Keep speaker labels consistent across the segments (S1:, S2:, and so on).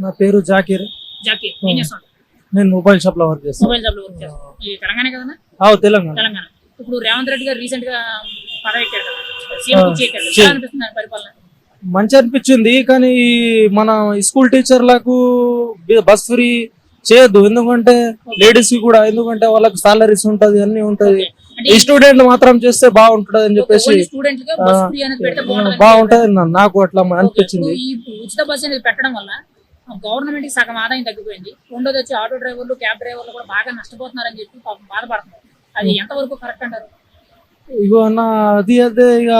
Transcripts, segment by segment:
S1: నా పేరు జాకీర్.
S2: జాకీర్ ఏం చేస్తాడు?
S1: నేను మొబైల్ షాప్ లో వర్క్ చేస్తాను.
S2: మొబైల్ షాప్ లో వర్క్ చేస్తాడు. ఈ తెలంగాణ కదా?
S1: తెలంగాణ.
S2: తెలంగాణ. ఇప్పుడు రేవంత్ రెడ్డి గారు రీసెంట్ గా పదవి ఎక్కారు కదా, సీఎం కుర్చీ ఎక్కారు. ఎలా అనిపిస్తుంది ఆయన పరిపాలన?
S1: మంచి అనిపించింది, కానీ మన స్కూల్ టీచర్లకు బస్ ఫ్రీ చేయొద్దు. ఎందుకంటే లేడీస్ కి కూడా, ఎందుకంటే వాళ్ళకి సాలరీస్ ఉంటది, అన్ని ఉంటది. ఈ స్టూడెంట్ మాత్రం చేస్తే బాగుంటది అని చెప్పేసి
S2: స్టూడెంట్ కి బస్ ఫ్రీ అనేది పెడితే
S1: బాగుంటది నాకు అట్లా అనిపించింది.
S2: ఈ ఉచిత బస్ అనేది పెట్టడం వల్ల గవర్నమెంట్ కి సగం ఆదాయం తగ్గిపోయింది. రెండోది వచ్చి ఆటో డ్రైవర్లు, క్యాబ్ డ్రైవర్లు కూడా బాగా నష్టపోతున్నారని చెప్పి పాపం బాధపడుతున్నారు. అది ఎంతవరకు కరెక్ట్ అంటారు?
S1: ఇగో అన్న, అది అదే ఇక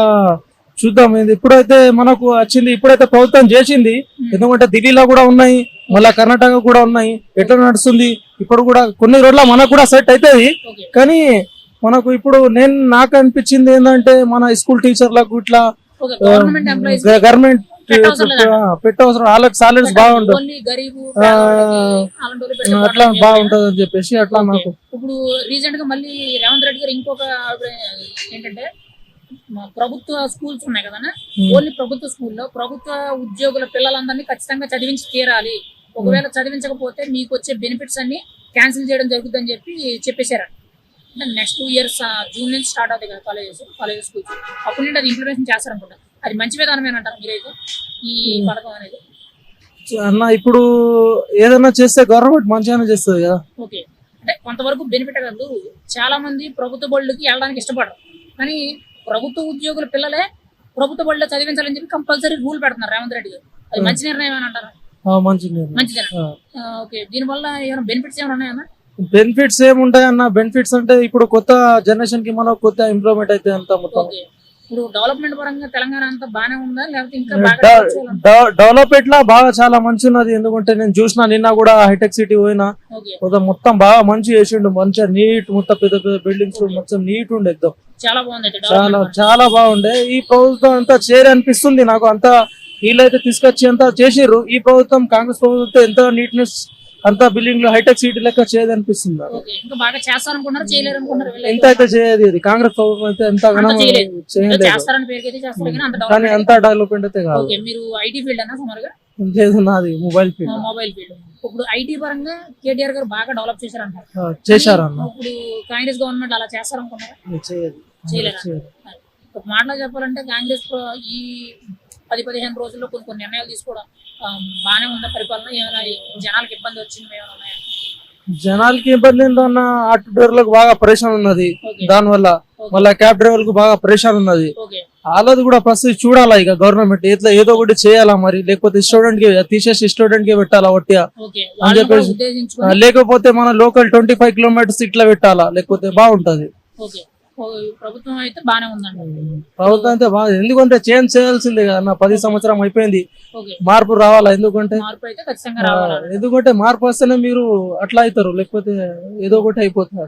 S1: చూద్దాం. ఇప్పుడైతే మనకు వచ్చింది, ఇప్పుడైతే ప్రభుత్వం చేసింది. ఎందుకంటే ఢిల్లీలో కూడా ఉన్నాయి, మళ్ళా కర్ణాటక కూడా ఉన్నాయి. ఎట్లా నడుస్తుంది ఇప్పుడు కూడా కొన్ని రోజుల మనకు కూడా సెట్ అవుతుంది. కానీ మనకు ఇప్పుడు నాకు అనిపించింది ఏంటంటే, మన స్కూల్ టీచర్లకు ఇట్లా గవర్నమెంట్ పెట్టవసరం, వాళ్ళకి సాలరీస్ బాగుంటుంది, అట్లా బాగుంటది అని చెప్పేసి అట్లా నాకు.
S2: ఇప్పుడు రీసెంట్ గా మళ్ళీ రేవంత్ రెడ్డి గారు ఇంకొక ఏంటంటే, ప్రభుత్వ స్కూల్స్ ఉన్నాయి కదా, ఓన్లీ ప్రభుత్వ స్కూల్లో ప్రభుత్వ ఉద్యోగుల పిల్లలందరినీ ఖచ్చితంగా చదివించి తీరాలి. ఒకవేళ చదివించకపోతే మీకు వచ్చే బెనిఫిట్స్ అన్ని క్యాన్సిల్ చేయడం జరుగుతుందని చెప్పేశారు. అంటే నెక్స్ట్ 2 years జూన్ నుంచి స్టార్ట్ అవుతాయి కదా కాలేజ్ స్కూల్స్, అప్పటి నుండి అది ఇంప్లిమెంటేషన్ చేస్తారనుకుంటా. అది మంచి విధానమేనంటారు మీరైతే ఈ పథకం అనేది?
S1: అన్న, ఇప్పుడు ఏదైనా చేస్తే గవర్నమెంట్ మంచిగానే చేస్తుంది కదా.
S2: ఓకే, అంటే కొంతవరకు బెనిఫిట్ కాదు. చాలా మంది ప్రభుత్వ బడులకి వెళ్ళడానికి ఇష్టపడరు, కానీ ప్రభుత్వ ఉద్యోగుల పిల్లలే ప్రభుత్వ బడిలో చదివించాలని చెప్పి కంపల్సరీ రూల్ పెడుతున్నారు రేవంత్ రెడ్డి గారు. అది మంచి నిర్ణయం అని అంటారు? మంచిదే. ఓకే, దీనివల్ల ఏమైనా బెనిఫిట్స్ ఏమైనా ఉన్నాయన్నా?
S1: బెనిఫిట్స్ ఏముంటాయి అన్న? బెనిఫిట్స్ అంటే ఇప్పుడు కొత్త జనరేషన్ కి మనం కొత్త ఇంప్రూవ్మెంట్ అయితే అంత మొత్తం.
S2: ఇప్పుడు డెవలప్మెంట్ పరంగా తెలంగాణ అంతా బాగానే ఉందా, లేకపోతే ఇంకా
S1: డెవలప్మెంట్ లా బాగా చాలా మంచి ఉన్నది. ఎందుకంటే నేను చూసిన, నిన్న కూడా హైటెక్ సిటీ పోయినా, మొత్తం బాగా మంచి చేసిండు. మంచిగా నీట్, మొత్తం పెద్ద పెద్ద బిల్డింగ్స్ మొత్తం నీట్ ఉండే,
S2: చాలా బాగుంది,
S1: చాలా బాగుండే. ఈ ప్రభుత్వం అంతా అనిపిస్తుంది నాకు. అంతా వీళ్ళైతే తీసుకొచ్చి అంతా చేసిర్రు. ఈ ప్రభుత్వం, కాంగ్రెస్ ప్రభుత్వం ఎంత నీట్నెస్, అంతా బిల్డింగ్ లో హైటెక్ సిటీ లెక్క చేయదు అనిపిస్తుంది. ఎంత అయితే చేయదు ఇది కాంగ్రెస్ ప్రభుత్వం అయితే, ఎంత కానీ అంత డెవలప్మెంట్ అయితే కాదు. లేదు, నాది మొబైల్ ఫీల్డ్.
S2: ఇప్పుడు ఐటీ పరంగా కేటీఆర్ గారు బాగా డెవలప్
S1: చేశారు.
S2: ఇప్పుడు కాంగ్రెస్ గవర్నమెంట్ అలా చేస్తారనుకున్నారా? చేయలేరు. ఒక మాటలో చెప్పాలంటే, కాంగ్రెస్ ఈ 10-15 రోజుల్లో కొన్ని నిర్ణయాలు తీసుకోవడం బాగానే ఉందా పరిపాలన? ఏమైనా జనాలకు ఇబ్బంది వచ్చింది ఏమైనా ఉన్నాయా?
S1: జనాలకి ఇబ్బంది ఏంటన్నా, ఆటో డ్రైవర్లకు బాగా పరేషాన్ ఉన్నది. దానివల్ల మళ్ళీ క్యాబ్ డ్రైవర్లకు బాగా పరేషాన్ ఉన్నది. వాళ్ళది కూడా పరిస్థితి చూడాలా. ఇక గవర్నమెంట్ ఇట్లా ఏదో ఒకటి చేయాలా మరి, లేకపోతే స్టూడెంట్ కి తీసేసి స్టూడెంట్ కి పెట్టాలా ఒట్టిగా అని చెప్పేసి, లేకపోతే మన లోకల్ 25 kilometers ఇట్లా పెట్టాలా, లేకపోతే బాగుంటది.
S2: ప్రభుత్వం అయితే బాగానే ఉందండి.
S1: ప్రభుత్వం అయితే బాగా, ఎందుకంటే చేంజ్ చేయాల్సిందే కదా. 10 సంవత్సరం అయిపోయింది, మార్పు రావాలా. ఎందుకంటే మార్పు వస్తేనే మీరు అట్లా అవుతారు, లేకపోతే ఏదో ఒకటి అయిపోతుంది.